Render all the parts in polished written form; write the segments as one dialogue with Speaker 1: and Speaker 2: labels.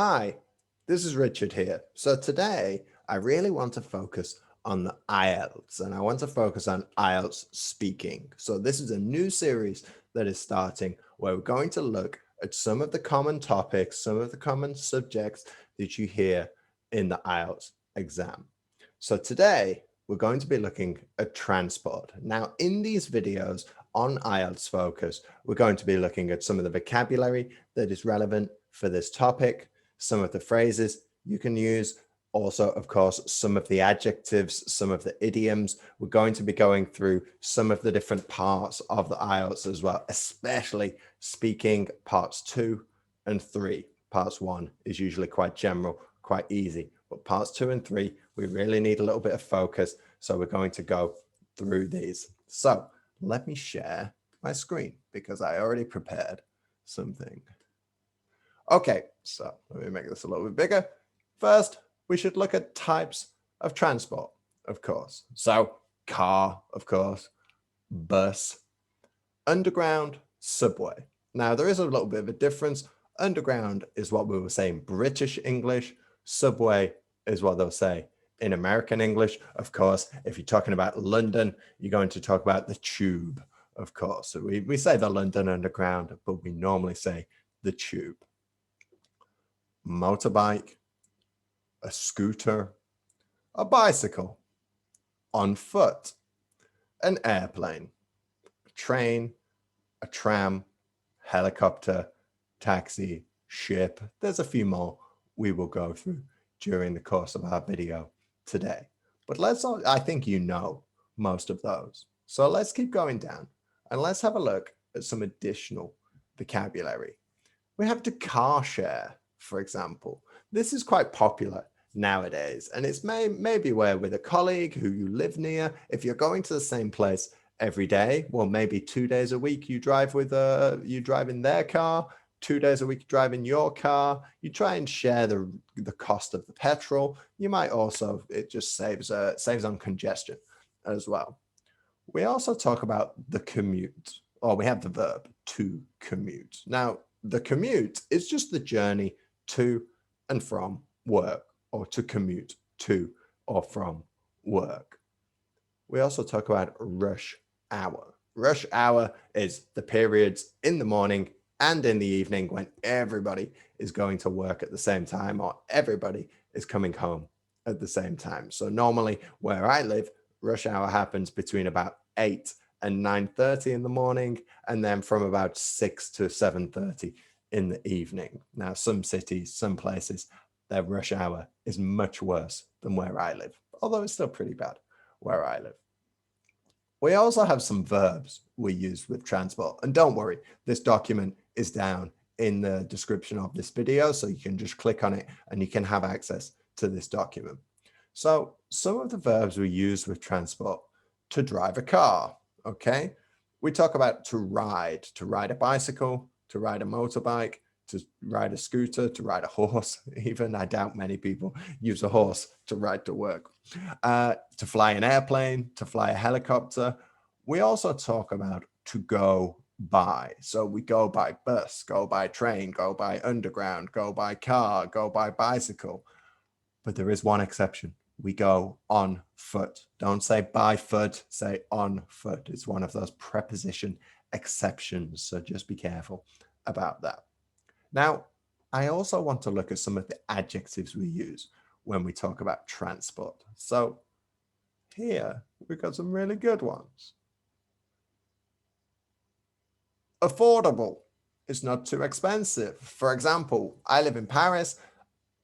Speaker 1: Hi, this is Richard here. So today I really want to focus on the IELTS and I want to focus on IELTS speaking. So this is a new series that is starting where we're going to look at some of the common topics, some of the common subjects that you hear in the IELTS exam. So today we're going to be looking at transport. Now in these videos on IELTS Focus, we're going to be looking at some of the vocabulary that is relevant for this topic, some of the phrases you can use, also, of course, some of the adjectives, some of the idioms. We're going to be going through some of the different parts of the IELTS as well, especially speaking parts 2 and 3. Parts 1 is usually quite general, quite easy, but parts 2 and 3, we really need a little bit of focus. So we're going to go through these. So let me share my screen because I already prepared something. Okay, so let me make this a little bit bigger. First, we should look at types of transport, of course. So car, of course, bus, underground, subway. Now, there is a little bit of a difference. Underground is what we were saying British English. Subway is what they'll say in American English. Of course, if you're talking about London, you're going to talk about the tube, of course. So we say the London Underground, but we normally say the tube. Motorbike, a scooter, a bicycle, on foot, an airplane, a train, a tram, helicopter, taxi, ship. There's a few more we will go through during the course of our video today. But I think you know most of those. So let's keep going down and let's have a look at some additional vocabulary. We have to car share, for example. This is quite popular nowadays, and it's maybe where with a colleague who you live near, if you're going to the same place every day, well, maybe 2 days a week you drive in their car, 2 days a week you drive in your car, you try and share the cost of the petrol. You might also, it just saves on congestion as well. We also talk about the commute, or we have the verb to commute. Now, the commute is just the journey to and from work, or to commute to or from work. We also talk about rush hour. Rush hour is the periods in the morning and in the evening when everybody is going to work at the same time, or everybody is coming home at the same time. So normally where I live, rush hour happens between about 8 and 9:30 in the morning, and then from about 6 to 7:30 in the evening. Now, some cities, some places, their rush hour is much worse than where I live, although it's still pretty bad where I live. We also have some verbs we use with transport. And don't worry, this document is down in the description of this video, so you can just click on it and you can have access to this document. So some of the verbs we use with transport: to drive a car, okay? We talk about to ride a bicycle, to ride a motorbike, to ride a scooter, to ride a horse. Even I doubt many people use a horse to ride to work. To fly an airplane, to fly a helicopter. We also talk about to go by. So we go by bus, go by train, go by underground, go by car, go by bicycle. But there is one exception. We go on foot. Don't say by foot, say on foot. It's one of those preposition exceptions. So just be careful about that. Now, I also want to look at some of the adjectives we use when we talk about transport. So here we've got some really good ones. Affordable. It's not too expensive. For example, I live in Paris.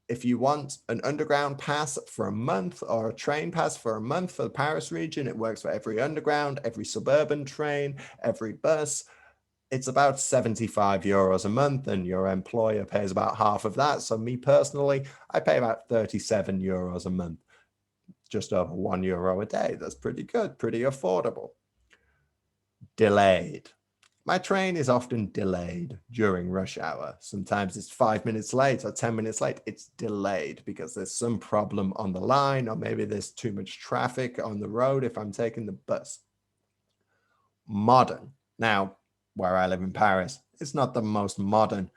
Speaker 1: If you want an underground pass for a month or a train pass for a month for the Paris region, it works for every underground, every suburban train, every bus. It's about 75 euros a month, and your employer pays about half of that. So me personally, I pay about 37 euros a month, just over €1 a day. That's pretty good, pretty affordable. Delayed. My train is often delayed during rush hour. Sometimes it's 5 minutes late or 10 minutes late. It's delayed because there's some problem on the line, or maybe there's too much traffic on the road if I'm taking the bus. Modern. Now, where I live in Paris, it's not the most modern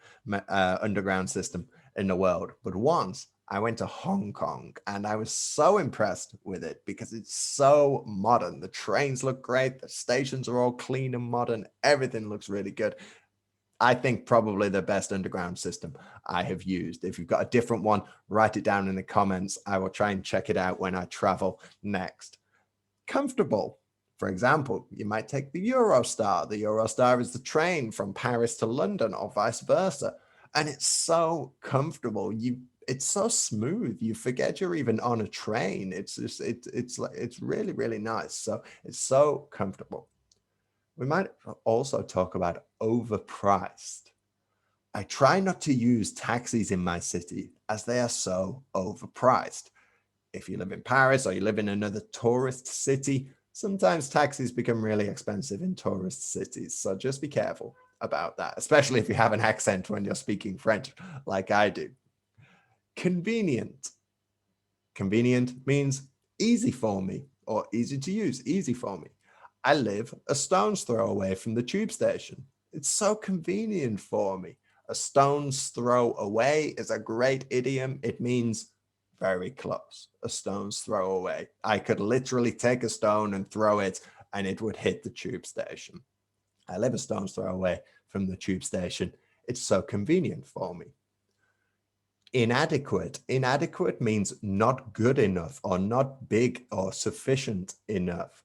Speaker 1: underground system in the world. But once I went to Hong Kong and I was so impressed with it because it's so modern. The trains look great. The stations are all clean and modern. Everything looks really good. I think probably the best underground system I have used. If you've got a different one, write it down in the comments. I will try and check it out when I travel next. Comfortable. For example, you might take the Eurostar. The Eurostar is the train from Paris to London or vice versa. And it's so comfortable. It's so smooth. You forget you're even on a train. It's really, really nice. So it's so comfortable. We might also talk about overpriced. I try not to use taxis in my city as they are so overpriced. If you live in Paris or you live in another tourist city, sometimes taxis become really expensive in tourist cities. So just be careful about that, especially if you have an accent when you're speaking French like I do. Convenient. Convenient means easy for me or easy to use, easy for me. I live a stone's throw away from the tube station. It's so convenient for me. A stone's throw away is a great idiom. It means very close, a stone's throw away. I could literally take a stone and throw it and it would hit the tube station. I live a stone's throw away from the tube station. It's so convenient for me. Inadequate. Inadequate means not good enough or not big or sufficient enough.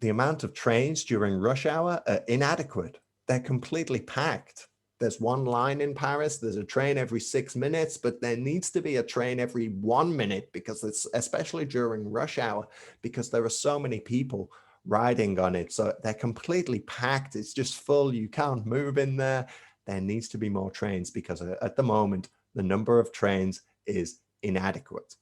Speaker 1: The amount of trains during rush hour are inadequate. They're completely packed. There's one line in Paris, there's a train every 6 minutes, but there needs to be a train every 1 minute because it's especially during rush hour, because there are so many people riding on it. So they're completely packed. It's just full. You can't move in there. There needs to be more trains because at the moment, the number of trains is inadequate.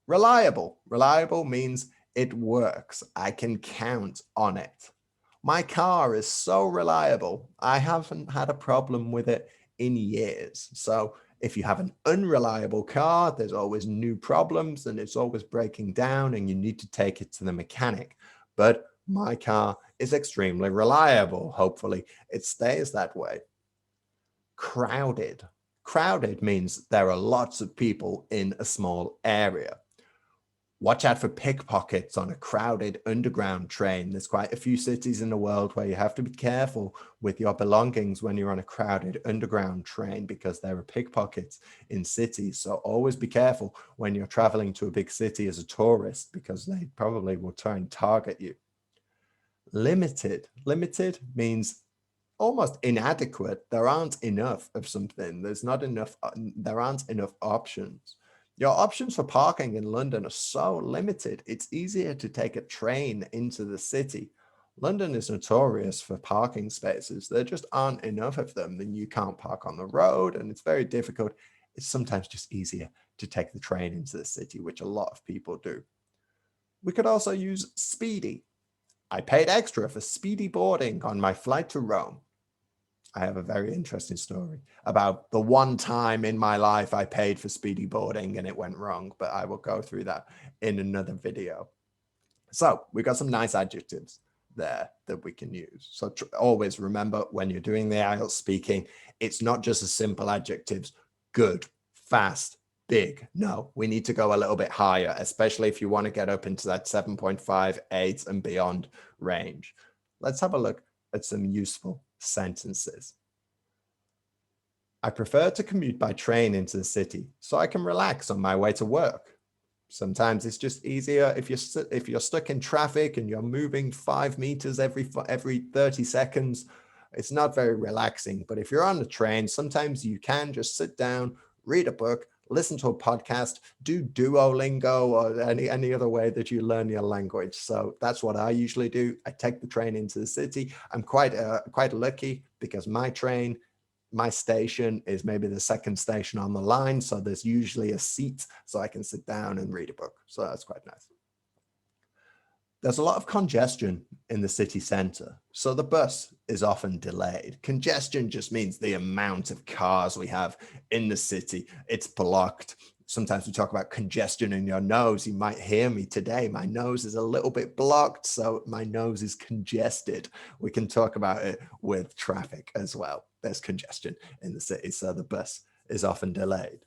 Speaker 1: Reliable. Reliable means it works. I can count on it. My car is so reliable. I haven't had a problem with it in years. So if you have an unreliable car, there's always new problems and it's always breaking down and you need to take it to the mechanic. But my car is extremely reliable. Hopefully it stays that way. Crowded. Crowded means there are lots of people in a small area. Watch out for pickpockets on a crowded underground train. There's quite a few cities in the world where you have to be careful with your belongings when you're on a crowded underground train because there are pickpockets in cities. So always be careful when you're traveling to a big city as a tourist because they probably will try and target you. Limited. Limited means almost inadequate. There aren't enough of something. There aren't enough options. Your options for parking in London are so limited. It's easier to take a train into the city. London is notorious for parking spaces. There just aren't enough of them. Then you can't park on the road and it's very difficult. It's sometimes just easier to take the train into the city, which a lot of people do. We could also use speedy. I paid extra for speedy boarding on my flight to Rome. I have a very interesting story about the one time in my life I paid for speedy boarding and it went wrong, but I will go through that in another video. So we've got some nice adjectives there that we can use. So always remember when you're doing the IELTS speaking, it's not just as simple adjectives, good, fast, big. No, we need to go a little bit higher, especially if you want to get up into that 7.5, 8 and beyond range. Let's have a look at some useful sentences. I prefer to commute by train into the city so I can relax on my way to work. Sometimes it's just easier if you're stuck in traffic and you're moving 5 meters every 30 seconds. It's not very relaxing, but if you're on the train, sometimes you can just sit down, read a book, listen to a podcast, do Duolingo or any other way that you learn your language. So that's what I usually do. I take the train into the city. I'm quite lucky because my station is maybe the second station on the line. So there's usually a seat so I can sit down and read a book. So that's quite nice. There's a lot of congestion in the city center, so the bus is often delayed. Congestion just means the amount of cars we have in the city. It's blocked. Sometimes we talk about congestion in your nose. You might hear me today. My nose is a little bit blocked, so my nose is congested. We can talk about it with traffic as well. There's congestion in the city, so the bus is often delayed.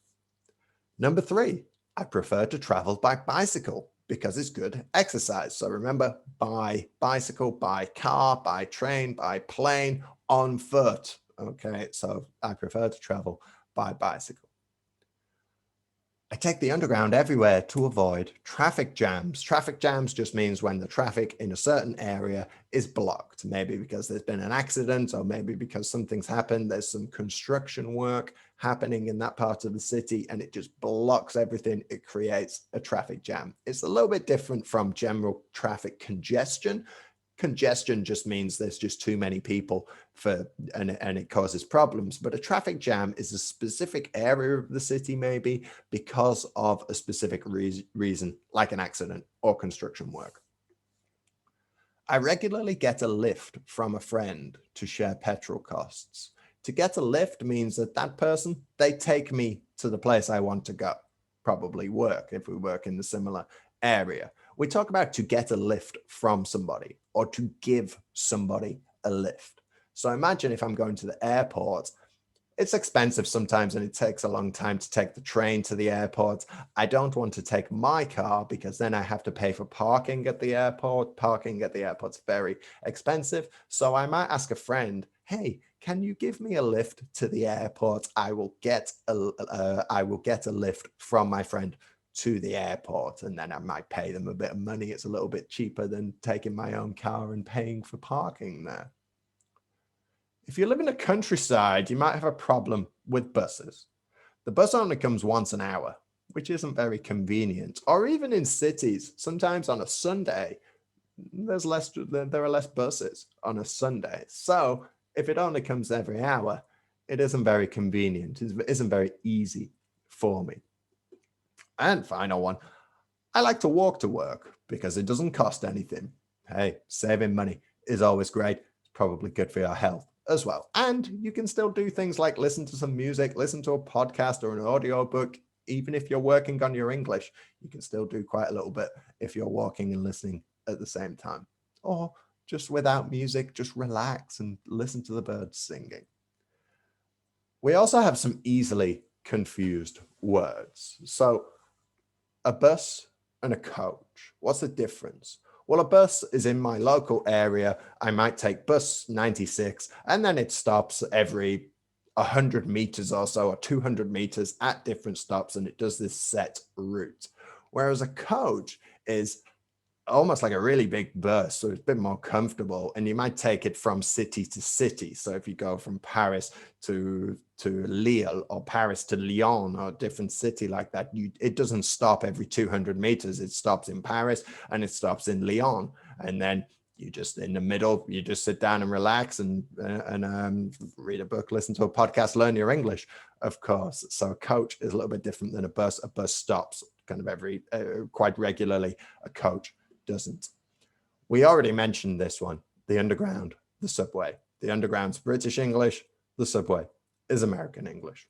Speaker 1: Number 3, I prefer to travel by bicycle because it's good exercise. So remember, by bicycle, by car, by train, by plane, on foot. Okay, so I prefer to travel by bicycle. I take the underground everywhere to avoid traffic jams. Traffic jams just means when the traffic in a certain area is blocked, maybe because there's been an accident or maybe because something's happened. There's some construction work happening in that part of the city and it just blocks everything. It creates a traffic jam. It's a little bit different from general traffic congestion. Congestion just means there's just too many people and it causes problems. But a traffic jam is a specific area of the city, maybe because of a specific reason, like an accident or construction work. I regularly get a lift from a friend to share petrol costs. To get a lift means that that person, they take me to the place I want to go, probably work if we work in the similar area. We talk about to get a lift from somebody or to give somebody a lift. So imagine if I'm going to the airport, it's expensive sometimes and it takes a long time to take the train to the airport. I don't want to take my car because then I have to pay for parking at the airport. Parking at the airport's very expensive. So I might ask a friend, hey, can you give me a lift to the airport? I will get a lift from my friend to the airport, and then I might pay them a bit of money. It's a little bit cheaper than taking my own car and paying for parking there. If you live in the countryside, you might have a problem with buses. The bus only comes once an hour, which isn't very convenient. Or even in cities, sometimes on a Sunday, there are less buses on a Sunday. So if it only comes every hour, it isn't very convenient. It isn't very easy for me. And final one, I like to walk to work because it doesn't cost anything. Hey, saving money is always great. It's probably good for your health as well. And you can still do things like listen to some music, listen to a podcast or an audio book. Even if you're working on your English, you can still do quite a little bit if you're walking and listening at the same time. Or just without music, just relax and listen to the birds singing. We also have some easily confused words. So a bus and a coach. What's the difference? Well, a bus is in my local area. I might take bus 96 and then it stops every 100 meters or so or 200 meters at different stops and it does this set route. Whereas a coach is almost like a really big bus, so it's a bit more comfortable, and you might take it from city to city. So if you go from Paris to Lille or Paris to Lyon or a different city like that, it doesn't stop every 200 meters. It stops in Paris and it stops in Lyon, and then you just in the middle, you just sit down and relax and read a book, listen to a podcast, learn your English, of course. So a coach is a little bit different than a bus. A bus stops kind of quite regularly. A coach doesn't. We already mentioned this one, the underground, the subway. The underground's British English, the subway is American English.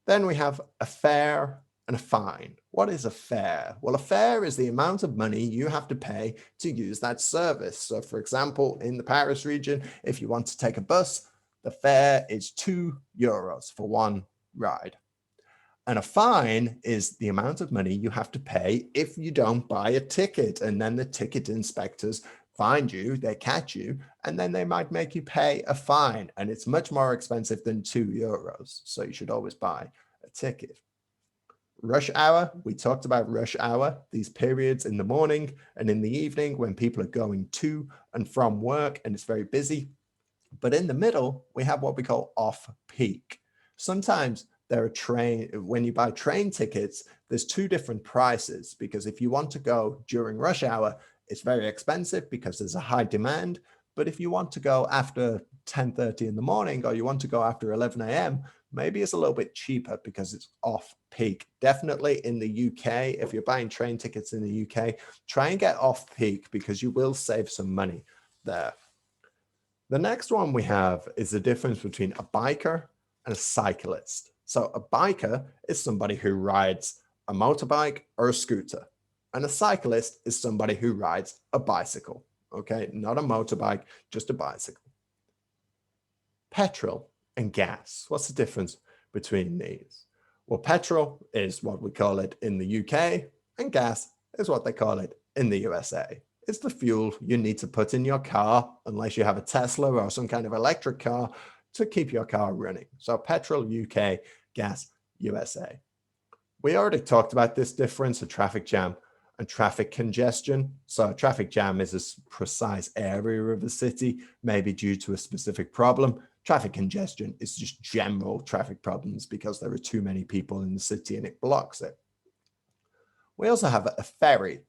Speaker 1: Then we have a fare and a fine. What is a fare? Well, a fare is the amount of money you have to pay to use that service. So for example, in the Paris region, if you want to take a bus, the fare is €2 for one ride. And a fine is the amount of money you have to pay if you don't buy a ticket. And then the ticket inspectors find you, they catch you, and then they might make you pay a fine. And it's much more expensive than €2. So you should always buy a ticket. Rush hour, we talked about rush hour, these periods in the morning and in the evening when people are going to and from work and it's very busy. But in the middle, we have what we call off-peak. Sometimes when you buy train tickets, there's two different prices, because if you want to go during rush hour, it's very expensive because there's a high demand. But if you want to go after 10:30 in the morning, or you want to go after 11 a.m., maybe it's a little bit cheaper because it's off peak. Definitely in the UK, if you're buying train tickets in the UK, try and get off peak because you will save some money there. The next one we have is the difference between a biker and a cyclist. So a biker is somebody who rides a motorbike or a scooter, and a cyclist is somebody who rides a bicycle. Okay, not a motorbike, just a bicycle. Petrol and gas. What's the difference between these? Well, petrol is what we call it in the UK, and gas is what they call it in the USA. It's the fuel you need to put in your car, unless you have a Tesla or some kind of electric car, to keep your car running. So petrol, UK, gas, USA. We already talked about this difference of traffic jam and traffic congestion. So a traffic jam is a precise area of a city, maybe due to a specific problem. Traffic congestion is just general traffic problems because there are too many people in the city and it blocks it. We also have a ferry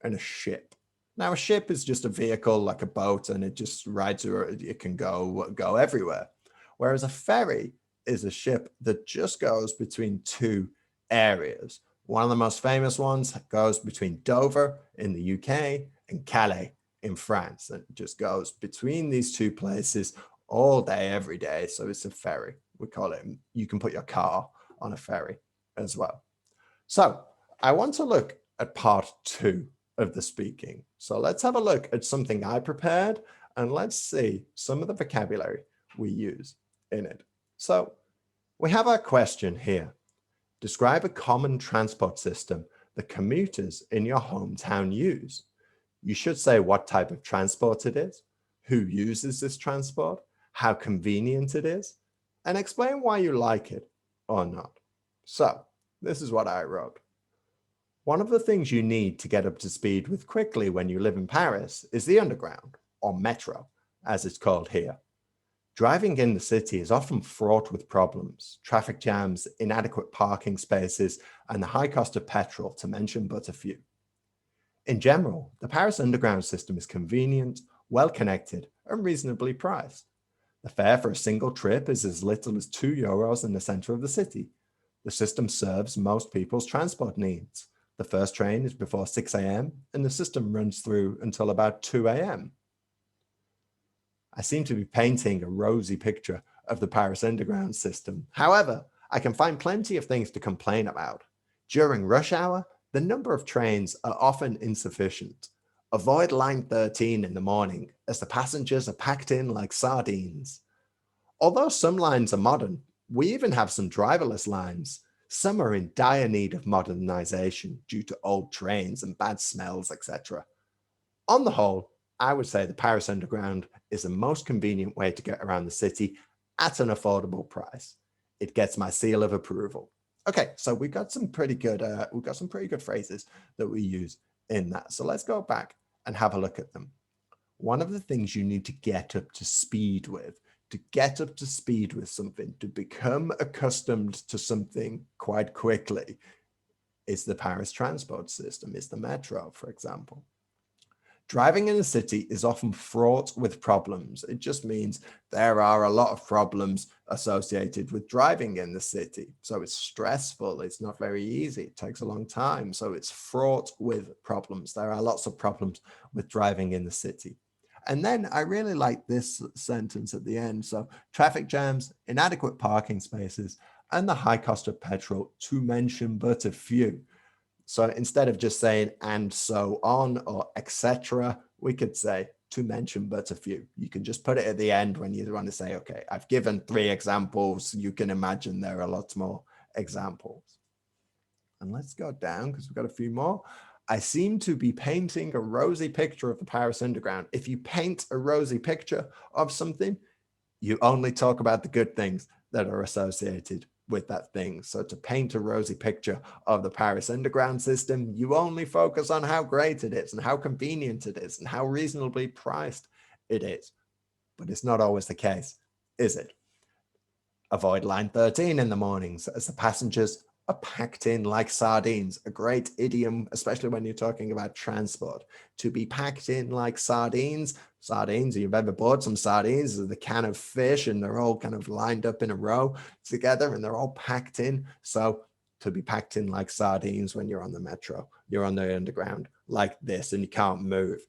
Speaker 1: and a ship. Now, a ship is just a vehicle like a boat, and it just rides, or it can go everywhere. Whereas a ferry is a ship that just goes between two areas. One of the most famous ones goes between Dover in the UK and Calais in France, and it just goes between these two places all day, every day. So it's a ferry. We call it, you can put your car on a ferry as well. So I want to look at part 2 of the speaking. So let's have a look at something I prepared, and let's see some of the vocabulary we use in it. So we have our question here. Describe a common transport system that commuters in your hometown use. You should say what type of transport it is, who uses this transport, how convenient it is, and explain why you like it or not. So this is what I wrote. One of the things you need to get up to speed with quickly when you live in Paris is the underground, or metro, as it's called here. Driving in the city is often fraught with problems, traffic jams, inadequate parking spaces, and the high cost of petrol, to mention but a few. In general, the Paris underground system is convenient, well-connected, and reasonably priced. The fare for a single trip is as little as €2 in the center of the city. The system serves most people's transport needs. The first train is before 6 a.m. and the system runs through until about 2 a.m. I seem to be painting a rosy picture of the Paris underground system. However, I can find plenty of things to complain about. During rush hour, the number of trains are often insufficient. Avoid line 13 in the morning, as the passengers are packed in like sardines. Although some lines are modern, we even have some driverless lines. Some are in dire need of modernization due to old trains and bad smells, etc. On the whole, I would say the Paris Underground is the most convenient way to get around the city at an affordable price. It gets my seal of approval. Okay, so we've got some pretty good phrases that we use in that. So let's go back and have a look at them. One of the things you need to get up to speed with, something, to become accustomed to something quite quickly, is the Paris transport system, is the metro, for example. Driving in a city is often fraught with problems. It just means there are a lot of problems associated with driving in the city. So it's stressful. It's not very easy. It takes a long time. So it's fraught with problems. There are lots of problems with driving in the city. And then I really like this sentence at the end. So traffic jams, inadequate parking spaces, and the high cost of petrol, to mention but a few. So instead of just saying and so on or etc., we could say to mention but a few. You can just put it at the end when you want to say, okay, I've given 3 examples. You can imagine there are lots more examples. And let's go down because we've got a few more. I seem to be painting a rosy picture of the Paris Underground. If you paint a rosy picture of something, you only talk about the good things that are associated with that thing. So to paint a rosy picture of the Paris Underground system, you only focus on how great it is and how convenient it is and how reasonably priced it is. But it's not always the case, is it? Avoid line 13 in the mornings as the passengers are packed in like sardines. A great idiom, especially when you're talking about transport. To be packed in like sardines. Sardines, you've ever bought some sardines, the can of fish, and they're all kind of lined up in a row together and they're all packed in. So to be packed in like sardines when you're on the metro, you're on the underground like this and you can't move.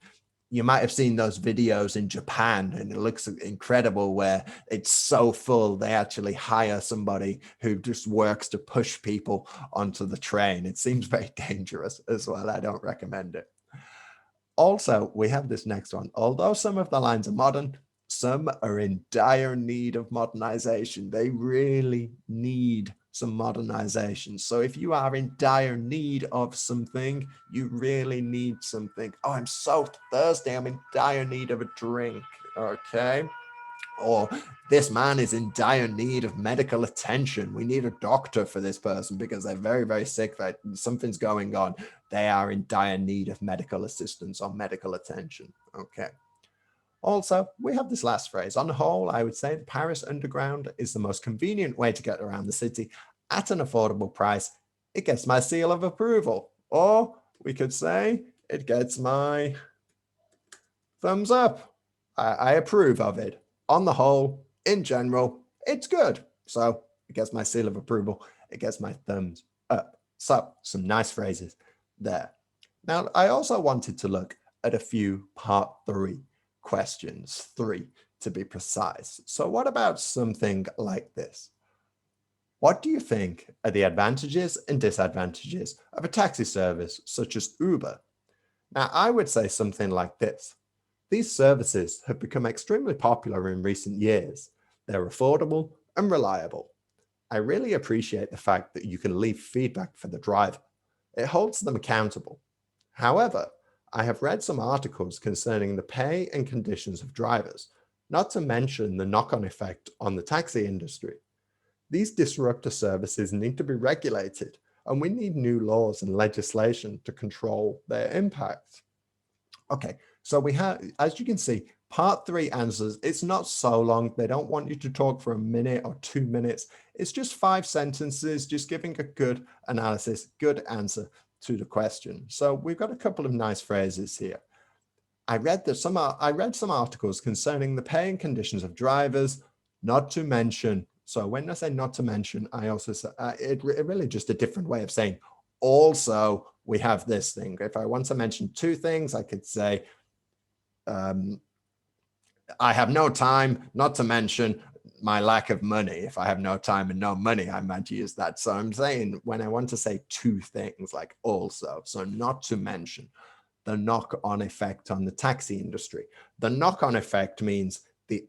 Speaker 1: You might have seen those videos in Japan, and it looks incredible, where it's so full they actually hire somebody who just works to push people onto the train. It seems very dangerous as well. I don't recommend it. Also, we have this next one. Although some of the lines are modern, some are in dire need of modernization. They really need some modernization. So if you are in dire need of something, you really need something. Oh, I'm so thirsty. I'm in dire need of a drink. Okay. Or this man is in dire need of medical attention. We need a doctor for this person because they're very, very sick. Something's going on. They are in dire need of medical assistance or medical attention. Okay. Also, we have this last phrase. On the whole, I would say the Paris Underground is the most convenient way to get around the city at an affordable price. It gets my seal of approval. Or we could say it gets my thumbs up. I approve of it. On the whole, in general, it's good. So it gets my seal of approval. It gets my thumbs up. So some nice phrases there. Now, I also wanted to look at a few part 3 questions, 3 to be precise. So what about something like this? What do you think are the advantages and disadvantages of a taxi service such as Uber? Now, I would say something like this. These services have become extremely popular in recent years. They're affordable and reliable. I really appreciate the fact that you can leave feedback for the driver. It holds them accountable. However, I have read some articles concerning the pay and conditions of drivers, not to mention the knock-on effect on the taxi industry. These disruptor services need to be regulated, and we need new laws and legislation to control their impact. Okay, so we have, as you can see, part 3 answers. It's not so long. They don't want you to talk for a minute or 2 minutes. It's just 5 sentences, just giving a good analysis, good answer to the question. So we've got a couple of nice phrases here. I read some articles concerning the pay and conditions of drivers, not to mention. So when I say not to mention, I also say it really just a different way of saying also we have this thing. If I want to mention 2 things, I could say I have no time, not to mention my lack of money. If I have no time and no money, I might use that. So I'm saying when I want to say 2 things, like also, so not to mention the knock-on effect on the taxi industry. The knock-on effect means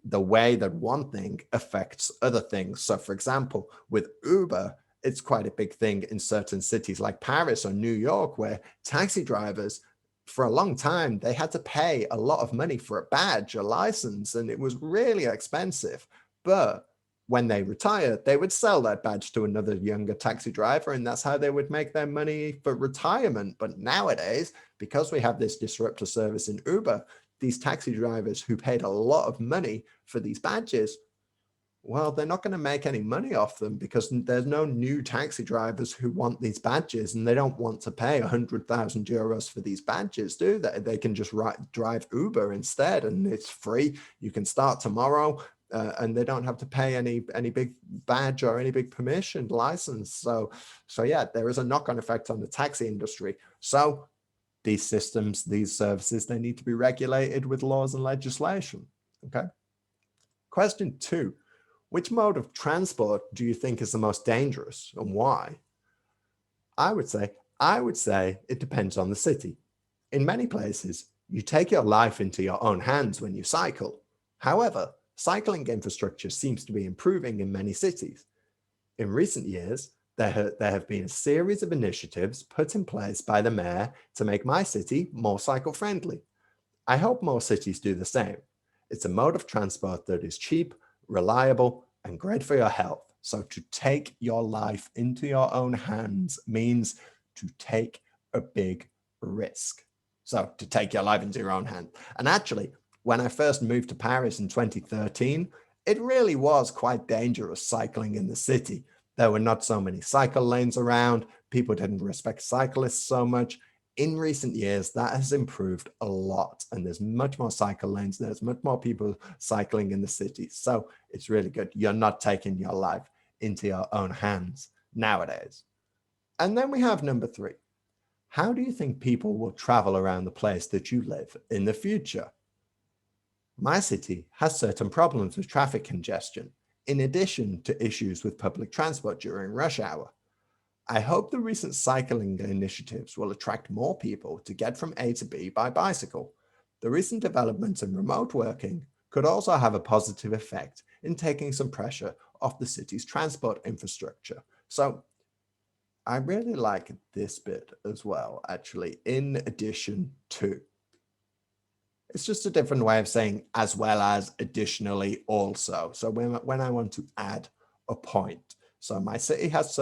Speaker 1: the way that one thing affects other things. So for example, with Uber, it's quite a big thing in certain cities like Paris or New York, where taxi drivers, for a long time, they had to pay a lot of money for a badge, a license, and it was really expensive. But when they retired, they would sell that badge to another younger taxi driver, and that's how they would make their money for retirement. But nowadays, because we have this disruptor service in Uber, these taxi drivers who paid a lot of money for these badges, well, they're not going to make any money off them because there's no new taxi drivers who want these badges, and they don't want to pay 100,000 euros for these badges, do they? They can just drive Uber instead, and it's free. You can start tomorrow, and they don't have to pay any big badge or any big permission license. So yeah, there is a knock-on effect on the taxi industry. So these systems, these services, they need to be regulated with laws and legislation. Okay. Question 2. Which mode of transport do you think is the most dangerous and why? I would say it depends on the city. In many places, you take your life into your own hands when you cycle. However, cycling infrastructure seems to be improving in many cities. In recent years, there have been a series of initiatives put in place by the mayor to make my city more cycle-friendly. I hope more cities do the same. It's a mode of transport that is cheap, reliable, and great for your health. So to take your life into your own hands means to take a big risk. So to take your life into your own hands. And actually, when I first moved to Paris in 2013, it really was quite dangerous cycling in the city. There were not so many cycle lanes around. People didn't respect cyclists so much. In recent years, that has improved a lot, and there's much more cycle lanes. There's much more people cycling in the city. So it's really good. You're not taking your life into your own hands nowadays. And then we have number 3. How do you think people will travel around the place that you live in the future? My city has certain problems with traffic congestion, in addition to issues with public transport during rush hour. I hope the recent cycling initiatives will attract more people to get from A to B by bicycle. The recent developments in remote working, could also have a positive effect in taking some pressure off the city's transport infrastructure. So I really like this bit as well, actually, in addition to. It's just a different way of saying as well as, additionally, also. So when I want to add a point. So my city has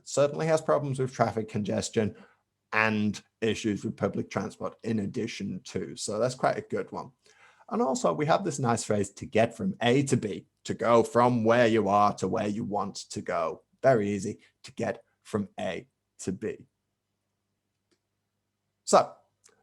Speaker 1: certainly has problems with traffic congestion and issues with public transport in addition to. So that's quite a good one. And also we have this nice phrase, to get from A to B, to go from where you are to where you want to go. Very easy to get from A to B. So,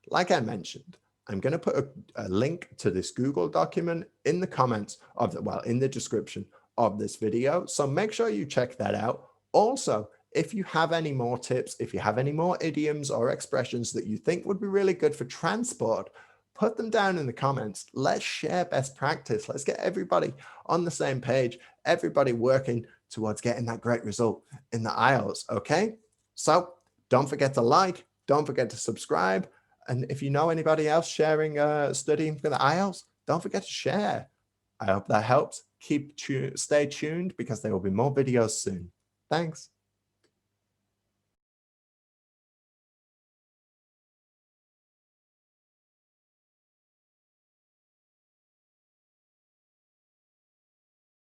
Speaker 1: like I mentioned, I'm going to put a link to this Google document in the comments of the, well, in the description of this video. So make sure you check that out. Also, if you have any more tips, if you have any more idioms or expressions that you think would be really good for transport, put them down in the comments. Let's share best practice. Let's get everybody on the same page, everybody working towards getting that great result in the IELTS, okay? So don't forget to like, don't forget to subscribe. And if you know anybody else sharing, studying for the IELTS, don't forget to share. I hope that helps. Stay tuned because there will be more videos soon. Thanks.